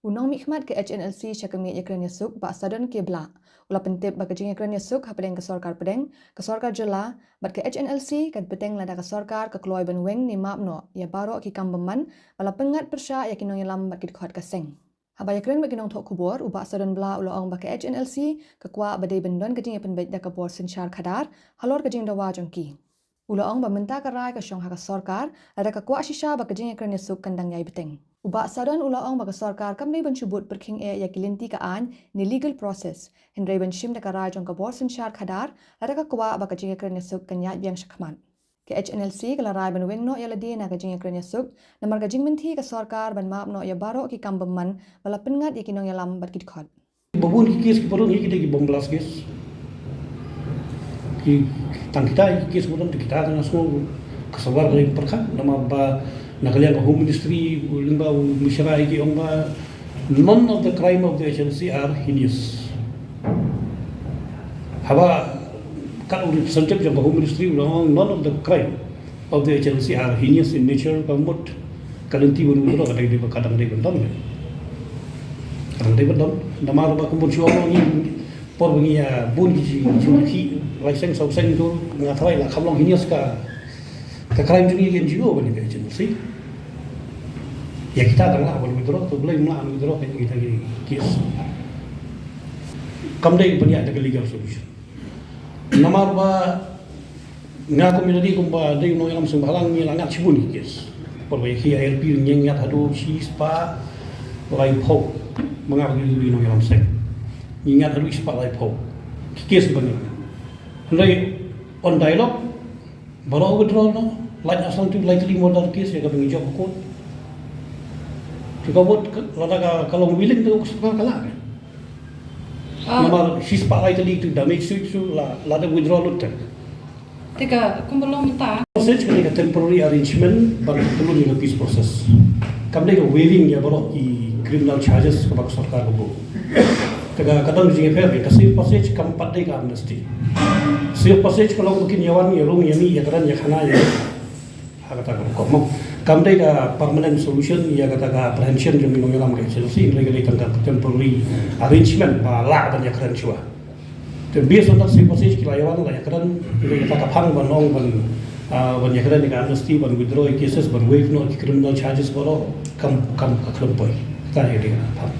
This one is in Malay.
Unang mikmat ke HNLC syakami yakran yasuk ba sadan ke bla. Ula pentip ba kajing yakran yasuk hapadeng ke sorkar jela bat ke HNLC kad peteng lada ke sorkar ke kloy ben weng ni mapno ya baro ki kambeman bala pengat persya yakinong yalam bat kit khot kaseng. Haba yakran baginong thok kubor uba sadan bla ula ong ba ke HNLC ke kwa badai bendon kajing yapen baik da ke bor sinchar khadar halor kajing dawa jongki. Ula ong ba menta karai ke syong haka sorkar lada ke kwa shisha ba kajing yakran yasuk kandang yai beteng. Ubak sadan ula ong bagi sarkar kam nei bencubut perking ya kilinti ka an ni legal process hendrai benshim da karai jong ka bor sinchar khadar lada ka kwa baka jinga kren yasuk kanya biang shakman ke HNLC kala rai ben weng no ya ladi na ka jinga kren yasuk namar ka jing menti ka sarkar ban map no ya baro ki kambeman bala pengat ya kinong ya lam bat kit khot babun ki kes ki porong ki degi bomblas kes ki tang kita ki kes porong kita kana so kasabar dari perkha nama ba nakalian ka home ministry limba mishra ki ongba none of the crime of the agency are heinous haba kan uri sanjab jab home ministry none of the crime of the agency are heinous in nature kamut kalanti bulu ro kadai de kadang de bendam kadang de bendam nama ba kumpul chuang ni por bengi ya bun ji ki license sau sen tu ngathai la khamlong heinous ka crime tu ni NGO bani ke agency ya kita adalah boleh withdraw tu boleh nak withdraw kita kes kamdai bani ada legal solution nama ba ngaku miladi kumba dai no yang sembahlang ni langat cibun kes por baik hi ALP nyengat adu si spa lai pho mengaku ni no yang sek nyengat adu spa lai pho kes bani lai on dialogue baru withdraw no like asal tu likely modal kes ya kabingi job ko juga buat lada kalau willing tu suka kalah kan nama she's part itu damage tu lada withdraw luta Teka, kung belum minta process ketika temporary arrangement baru perlu ni peace process kami lagi waiving ya baru i criminal charges kepada sarkar ko teka kadang jinge fair kasi process kam patai ka amnesty sih process kalau mungkin yawan ya rong yami ya karan ya khana ya kata ko kamdai ka permanent solution ya kata ka apprehension jong minong yalam ka chelsea legally tangka temporary arrangement ba la ban ya kran chua to based on that process ki la yawan la ya kran le kata ka phang ban ong ban ya kran ka amnesty ban withdraw cases ban waive no criminal charges boro kam ka khlom poi ta ya dia phang